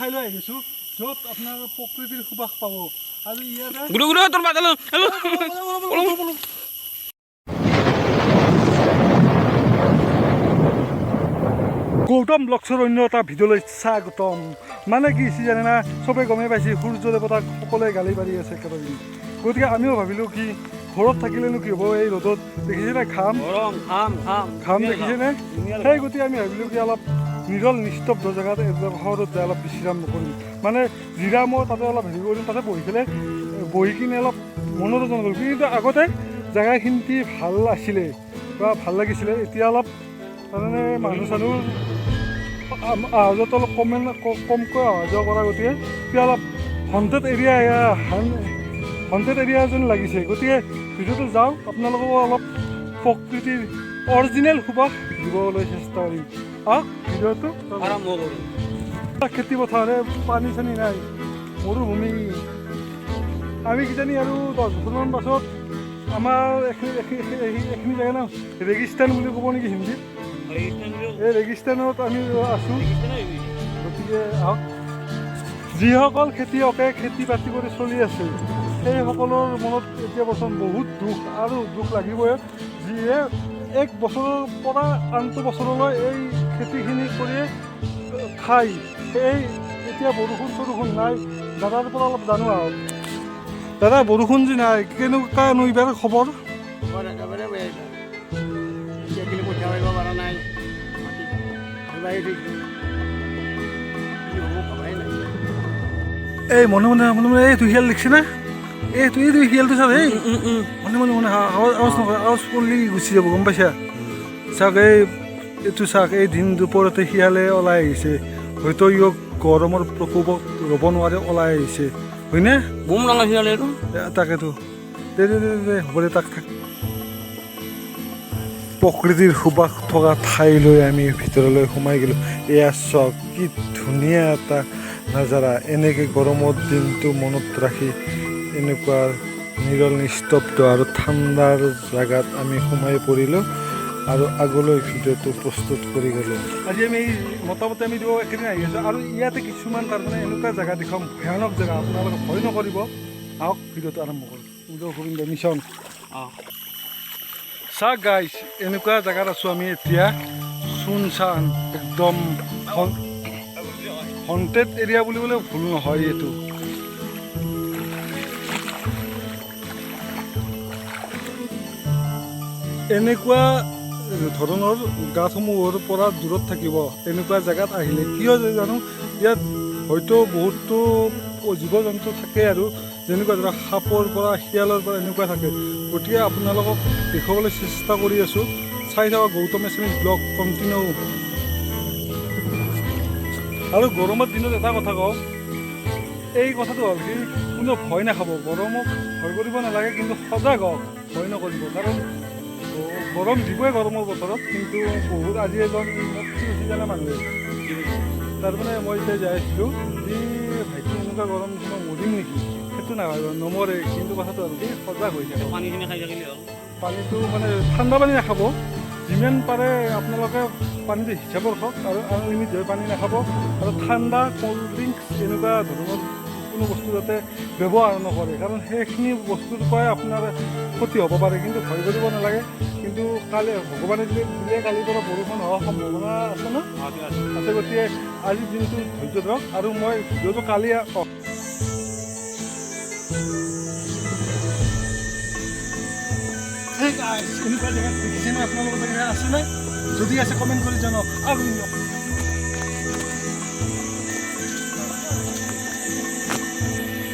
ঠাইলৈ আহিছোঁ য'ত আপোনাৰ প্ৰকৃতিৰ সুবাস পাব আৰু ইয়াতে গৌতম ব্লগছৰ অন্য এটা ভিডিঅ'লৈ স্বাগতম। মানে কি হৈছে জানে না, চবেই গমেই পাইছে সূৰ্য দেৱতাক সকলোৱে গালি পাৰি আছে একেবাৰে। গতিকে আমিও ভাবিলোঁ কি ঘৰত থাকিলেনো কি হ'ব, এই ৰ'দত দেখিছেনে ঘাম দেখিছেনে? সেই গতিকে আমি ভাবিলোঁ কি অলপ নিৰল নিস্তব্ধ জেগাত এডোখৰত যাই অলপ বিশ্ৰাম কৰিম, মানে জিৰামৰ তাতে অলপ হেৰি কৰিম, তাতে বহি কিনে অলপ মনোৰঞ্জন কৰিম। কিন্তু আগতে জেগাখিনি ভাল আছিলে বা ভাল লাগিছিলে, এতিয়া অলপ তাৰমানে মানুহ চানুহ অহা যোৱাটো অলপ কমকৈ অহা যোৱা কৰা, গতিকে এতিয়া অলপ হণ্টেড এৰিয়া যেন লাগিছে। গতিকে ভিডিঅ'টো যাওক, আপোনালোককো অলপ প্ৰকৃতিৰ অৰিজিনেল সুবাস দিবলৈ চেষ্টা কৰিম। ভিডিঅ'টো আৰম্ভ কৰোঁ। খেতি পথাৰে পানী চানী নাই, মৰুভূমি। আমি কিজানি আৰু 10 বছৰমান পাছত আমাৰ এইখিনি জেগা না ৰেগিস্তান বুলি ক'ব নেকি হিন্দীত, এই ৰেগিস্তানত আমি আছোঁ। গতিকে আহক, যিসকল খেতিয়কে খেতি বাতি কৰি চলি আছে সেইসকলৰ মনত এতিয়া বৰ্তমান বহুত দুখ আৰু দুখ লাগিবই, যিয়ে এক বছৰৰ পৰা আনটো বছৰলৈ এই খেতিখিনি কৰিয়ে খাই। এই এতিয়া বৰষুণ নাই, দাদাৰ পৰা অলপ জানো আহক। দাদা, বৰষুণ যে নাই, কেনেকুৱানো এইবাৰ খবৰ? একেবাৰে বেয়া। পঠিয়াব পৰা নাই, এই মনে মনে এইটো শিয়াল লিখছে না, এইটো শিয়ালটো চাওক, এই মনে আৱাজ নকৰে, আৱাজ কৰিলে গুচি যাব, গম পাইছা? চাওক এইটো চাওক, এই দিন দুপৰতে শিয়ালে ওলাই আহিছে, হয়তো ইয়ক গৰমৰ প্ৰকোপত ৰ'ব নোৱাৰে ওলাই আহিছে, হয়নে? বুম ডাঙৰ শিয়াল এইটো। তাকেতো দে হ'ব দে, তাক থাক। প্ৰকৃতিৰ সুবাস থকা ঠাইলৈ আমি ভিতৰলৈ সোমাই গ'লোঁ। এয়া চাওক, কি ধুনীয়া এটা নাজাৰা। এনেকৈ গৰমৰ দিনটো মনত ৰাখি এনেকুৱা নিৰল নিস্তব্ধ আৰু ঠাণ্ডাৰ জেগাত আমি সোমাই পৰিলোঁ আৰু আগলৈ ভিডিঅ'টো প্ৰস্তুত কৰি গ'লোঁ। আজি আমি মোটামুটি আমি একেদিন আহি আছোঁ আৰু ইয়াতে কিছুমান তাৰমানে এনেকুৱা জেগা দেখুৱাম, ভয়ানক জেগা, আপোনালোকে ভয় নকৰিব। আহক, ভিডিঅ'টো আৰম্ভ কৰোঁ। উদয় গোবিন্দ মিছন। চাওক গাইছ, এনেকুৱা জেগাত আছোঁ আমি এতিয়া, চুনচান, একদম হণ্টেড এৰিয়া বুলিবলৈ ভুল নহয় এইটো। এনেকুৱা ধৰণৰ গাঁতসমূহৰ পৰা দূৰত থাকিব এনেকুৱা জেগাত আহিলে। কিয় জানো, ইয়াত হয়তো বহুতো জীৱ জন্তু থাকে আৰু যেনেকুৱা ধৰক সাপৰ পৰা, শিয়ালৰ পৰা এনেকুৱা থাকে। গতিকে আপোনালোকক দেখুৱাবলৈ চেষ্টা কৰি আছোঁ, চাই থাকক গৌতম এছামিজ ব্লগ কণ্টিনিউ। আৰু গৰমৰ দিনত এটা কথা কওঁ, এই কথাটো হ'ল কি, কোনো ভয় নাখাব। গৰমক ভয় কৰিব নালাগে, কিন্তু সজাগ হওক, ভয় নকৰিব। কাৰণ গৰম দিবই গৰমৰ বতৰত, কিন্তু বহুত আজি এজন মোক কি হৈছে জানে মানুহে, তাৰমানে মই এতিয়া যাই আছিলোঁ, যি ভাইটি এনেকুৱা গৰম দিছে মই মৰিম নেকি, সেইটো নমৰে। কিন্তু কথাটো হ'ল কি, সজাগ হৈ থাকে। পানীখিনি খাই থাকিলে হ'ল। পানীটো মানে ঠাণ্ডা পানী নাখাব, যিমান পাৰে আপোনালোকে পানীটো হিচাপৰ খাওক আৰু আনলিমিটেড পানী নাখাব। আৰু ঠাণ্ডা, ক'ল্ড ড্ৰিংকছ এনেকুৱা ধৰণৰ কোনো বস্তু যাতে ব্যৱহাৰ নকৰে, কাৰণ সেইখিনি বস্তুৰ পৰাই আপোনাৰ ক্ষতি হ'ব পাৰে। কিন্তু ভয় কৰিব নালাগে। কিন্তু কালি ভগৱানে দিলে কালিৰ পৰা বৰষুণ হোৱাৰ সম্ভাৱনা আছে ন? আছে। গতিকে আজিৰ দিনটো ধৈৰ্য ধৰক আৰু মই ভিডিঅ'টো কালি এনেকুৱা জেগাত দেখিছেনে আপোনালোকৰ জেগা আছেনে? যদি আছে কমেণ্ট কৰি জনাওক। আৰু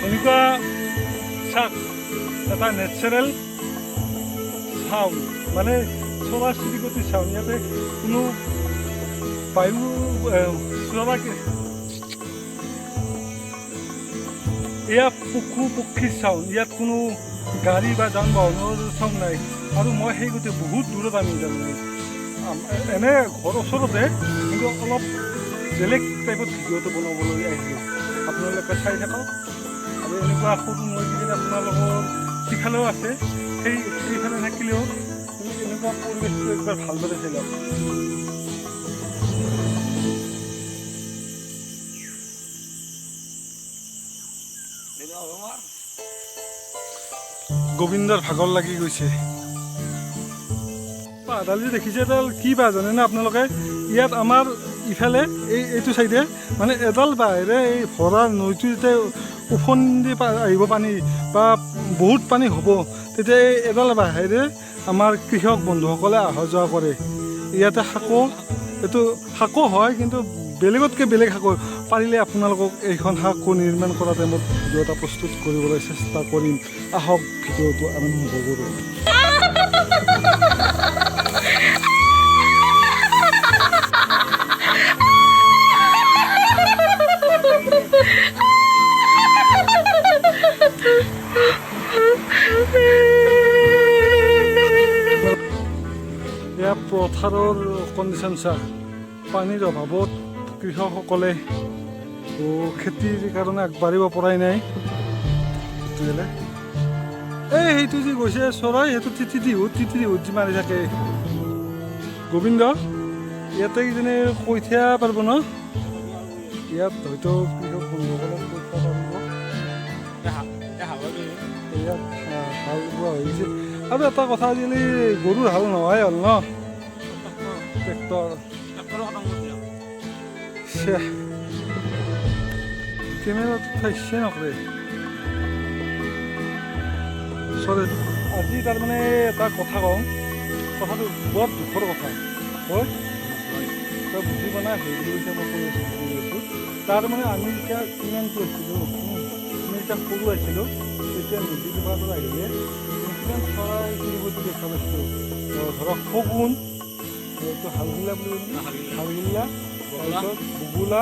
এনেকুৱা চাওক, এটা নেচাৰেল চাউণ্ড, মানে চৰাই চিৰিকটিৰ চাউণ্ড। ইয়াতে কোনো বায়ু এয়া পশু পক্ষীৰ চাউণ্ড। ইয়াত কোনো গাড়ী বা যান বাহনৰ চাউণ্ড নাই। আৰু মই সেই গতিকে বহুত দূৰত আমি তাৰমানে এনে ঘৰ ওচৰতে, কিন্তু অলপ বেলেগ টাইপত ভিডিঅ'টো বনাবলৈ আহিলোঁ। আপোনালোকে চাই থাকক। আৰু এনেকুৱা সৰু নৈ কিনে আপোনালোকৰ সিফালেও আছে, সেইফালে থাকিলেও এনেকুৱা পৰিৱেশটো একবাৰ ভালদৰে চাই লওক। গোবিন্দৰ ভাগৰ লাগি গৈছে। বাঁহডাল যে দেখিছে এডাল কি বাঁহ জানে না আপোনালোকে? ইয়াত আমাৰ ইফালে এইটো চাইডে মানে এডাল বাঁহেৰে এই ভৰা নৈটো যেতিয়া উফন্দি আহিব পানী বা বহুত পানী হ'ব, তেতিয়া এই এডাল বাঁহেৰে আমাৰ কৃষক বন্ধুসকলে অহা যোৱা কৰে। ইয়াতে শাকো, এইটো শাকো হয়, কিন্তু বেলেগতকৈ বেলেগ শাকো। পাৰিলে আপোনালোকক এইখন শাকো নিৰ্মাণ কৰা টাইমত ভিডিঅ' এটা প্ৰস্তুত কৰিবলৈ চেষ্টা কৰিম। আহক ভিডিঅ'টো আৰম্ভ কৰোঁ। এয়া পথাৰৰ কণ্ডিশ্যন চাহ। পানীৰ অভাৱত কৃষকসকলে খেতিৰ কাৰণে আগবাঢ়িব পৰাই নাই। সেইটো যি গৈছে চৰাই, সেইটো তিতিহুত যি মাৰি থাকে। গোবিন্দ ইয়াতে কিজানি কঠীয়া পাৰিব ন? ইয়াত হয়তো কৃষক বন্ধুসকলে কঠীয়া পাৰিব। ইয়াত হাল বোৱা হৈ গৈছে। আৰু এটা কথা, আজিকালি গৰুৰ হাল নোহোৱাই হ'ল ন, ট্ৰেক্টৰ। কেমেৰাটো ঠাইছে নকৰে। চৰি, আজি তাৰমানে এটা কথা কওঁ, কথাটো বৰ দুখৰ কথা হয়। তই বুজি পোৱা নাই, হৈ বুলি কৈছে মই কৈ আছোঁ। তাৰমানে আমি যেতিয়া কিমানটো আছিলোঁ, আমি যেতিয়া সৰু আছিলোঁ, তেতিয়া নদী দুপাৰটো আহিলে কিমান চৰাই চিৰিকটি দেখা পাইছিলোঁ। ধৰক শগুন, এইটো হালগিলা বুলি কৈছোঁ, হালগিলা, তাৰপিছত বগুলা,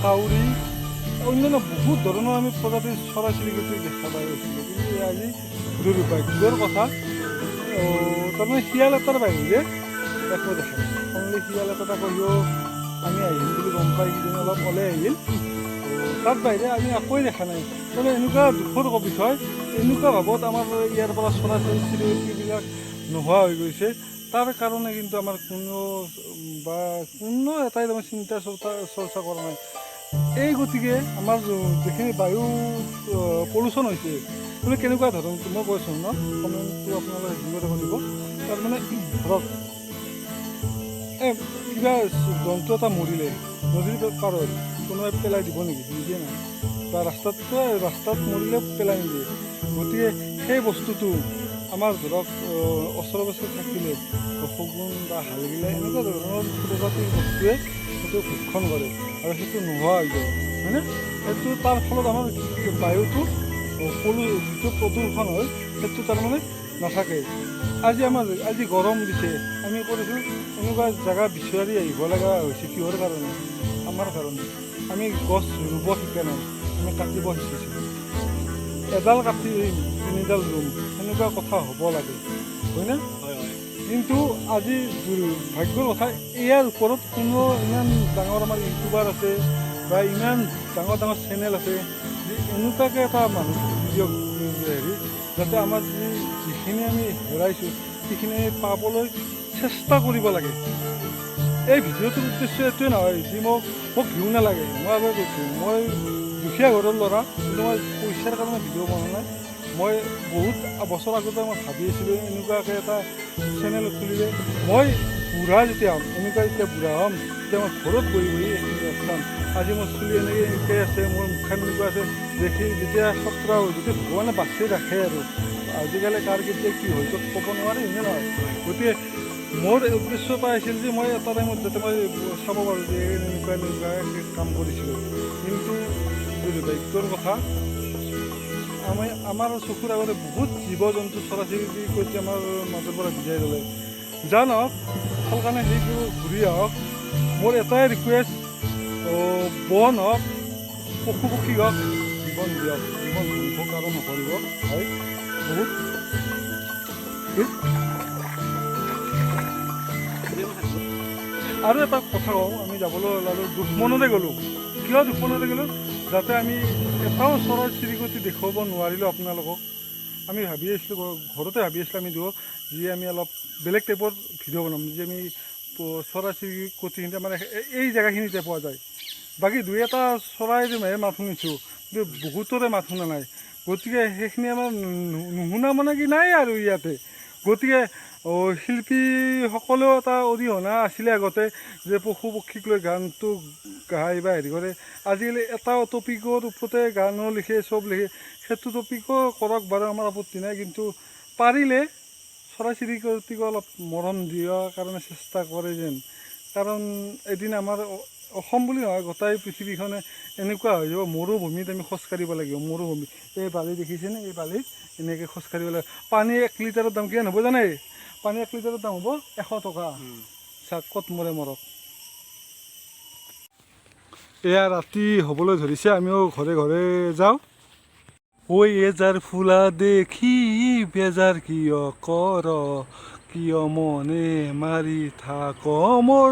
কাউৰী, অন্যান্য বহুত ধৰণৰ আমি প্ৰজাতিৰ চৰাই চিৰিকটি দেখা পাই গৈছিলোঁ। কিন্তু আজি দুৰ্ভাগ্যৰ কথা, তাৰমানে শিয়াল এটাৰ বাহিৰে একো দেখা নাই। অনলি শিয়াল এটা কৈও আমি আহিম বুলি গম পাই কিজানি অলপ ওলাই আহিল, তাৰ বাহিৰে আমি একোৱেই দেখা নাই। তাৰমানে এনেকুৱা দুখৰ বিষয়, এনেকুৱা ভাৱত আমাৰ ইয়াৰ পৰা চৰাই চিৰিকটিবিলাক নোহোৱা হৈ গৈছে। তাৰ কাৰণে কিন্তু আমাৰ কোনো এটাই তাৰমানে চিন্তা চৰ্চা কৰা নাই। এই গতিকে আমাৰ যিখিনি বায়ু পলিউশ্যন হৈছে, মানে কেনেকুৱা ধৰণৰ মই কৈছোঁ ন, কমেণ্টটো আপোনালোকে ভিডিঅ'তে কৰিব। তাৰমানে ধৰক কিবা জন্তু এটা মৰিলে নদীৰ পাৰত কোনোবাই পেলাই দিব নেকি? নিদিয়ে নাই। বা ৰাস্তাত মৰিলে পেলাই নিদিয়ে। গতিকে সেই বস্তুটো আমাৰ ধৰক ওচৰে পাজৰে থাকিলে শগুন বা হালগিলা এনেকুৱা ধৰণৰ প্ৰজাতিৰ বস্তুৱে সেইটো ভক্ষণ কৰে আৰু সেইটো নোহোৱা হৈ যায়, হয়নে? সেইটো তাৰ ফলত আমাৰ বায়ুটো যিটো প্ৰদূষণ হয় সেইটো তাৰমানে নাথাকে। আজি গৰম দিছে, আমি কৰিছোঁ এনেকুৱা জেগা বিচাৰি আহিব লগা হৈছে। কিহৰ কাৰণে? আমাৰ কাৰণে। আমি গছ ৰুব শিকা নাই, আমি কাটিব শিকিছোঁ। এডাল কাটি তিনিডাল ৰুম, সেনেকুৱা কথা হ'ব লাগে, হয়নে? কিন্তু আজি দুৰ্ভাগ্যৰ কথা, ইয়াৰ ওপৰত কোনো ইমান ডাঙৰ আমাৰ ইউটিউবাৰ আছে বা ইমান ডাঙৰ ডাঙৰ চেনেল আছে যে এনেকুৱাকৈ এটা মানুহ দিয়ক যাতে আমাৰ যিখিনি আমি হেৰাইছোঁ সেইখিনি পাবলৈ চেষ্টা কৰিব লাগে। এই ভিডিঅ'টোৰ উদ্দেশ্য এইটোৱে নহয় যি মোক ভিউ নালাগে। মই এবাৰ কৈছোঁ, মই দুখীয়া ঘৰৰ ল'ৰা, কিন্তু মই পইচাৰ কাৰণে ভিডিঅ' বনোৱা নাই। মই বহুত বছৰ আগতে মই ভাবি আছিলোঁ এনেকুৱাকৈ এটা চেনেল খুলিলে মই বুঢ়া যেতিয়া হ'ম, এনেকুৱা যেতিয়া বুঢ়া হ'ম তেতিয়া মই ঘৰত বহি এইখিনি চাম। আজি মোৰ চুলি এনেকৈ আছে, মোৰ মুখখন এনেকুৱা আছে, দেখি যেতিয়া যদি ভগৱানে বাচি ৰাখে আৰু আজিকালি কাৰ কেতিয়া কি হৈ যাব ক'ব নোৱাৰি, হয়নে নহয়? গতিকে মোৰ উদ্দেশ্য এটা আছিল যে মই এটা টাইমত যাতে মই চাব পাৰোঁ যে এনেকুৱা কাম কৰিছিলোঁ। কিন্তু দুৰ্ভাগ্যৰ কথা, আমাৰ চকুৰ আগতে বহুত জীৱ জন্তু চৰাই চিৰিকটি আমাৰ মাজৰ পৰা বিদায় ল'লে। জানক ভাল কাৰণে সেইবোৰ ঘূৰি আহক। মোৰ এটাই ৰিকুৱেষ্ট, বন হওক, পশু পক্ষী হওক, জীৱন দিয়ক, জীৱন ধ্বংস কাৰো নকৰিব। হয়, বহুত আৰু এটা কথা কওঁ, আমি যাবলৈ ওলালোঁ দুশ্মনতে গ'লোঁ। কিয় দুশ্মনতে গ'লোঁ? যাতে আমি এটাও চৰাই চিৰিকটি দেখুৱাব নোৱাৰিলোঁ আপোনালোকক। আমি ভাবি আছিলোঁ, ঘৰতে ভাবি আছিলোঁ আমি যি আমি অলপ বেলেগ টাইপৰ ভিডিঅ' বনাম, যে আমি চৰাই চিৰিকটিখিনিতে মানে এই জেগাখিনিতে পোৱা যায়। বাকী দুই এটা চৰাইৰ মাত শুনিছোঁ, কিন্তু বহুতৰে মাত শুনা নাই। গতিকে সেইখিনি আমাৰ নুশুনা মানে কি নাই আৰু ইয়াতে। গতিকে শিল্পীসকলেও এটা অৰিহণা আছিলে আগতে যে পশু পক্ষীক লৈ গানটো গায় বা হেৰি কৰে। আজিকালি এটা টপিকৰ ওপৰতে গানো লিখে, চব লিখে। সেইটো টপিকো কৰক বাৰু, আমাৰ আপত্তি নাই। কিন্তু পাৰিলে চৰাই চিৰিকটিকো অলপ মৰম দিয়াৰ কাৰণে চেষ্টা কৰে যেন। কাৰণ এদিন আমাৰ অসম বুলি নহয়, গোটেই পৃথিৱীখনে এনেকুৱা হৈ যাব, মৰুভূমিত আমি খোজকাঢ়িব লাগিব। মৰুভূমি, এই বালি দেখিছেনে? এই বালিত এনেকৈ খোজকাঢ়িব লাগিব। পানী 1 লিটাৰৰ দাম কিমান হ'ব জানে? পানী 1 লিটাৰৰ দাম হ'ব 100 টকা। চাওক ক'ত মৰে মৰক। এয়া ৰাতি হ'বলৈ ধৰিছে, আমিও ঘৰে ঘৰে যাওঁ। ঐ এজাৰ ফুলা দেখি বেজাৰ কিয় কৰ, কিয় মনে মাৰি থাক মোৰ।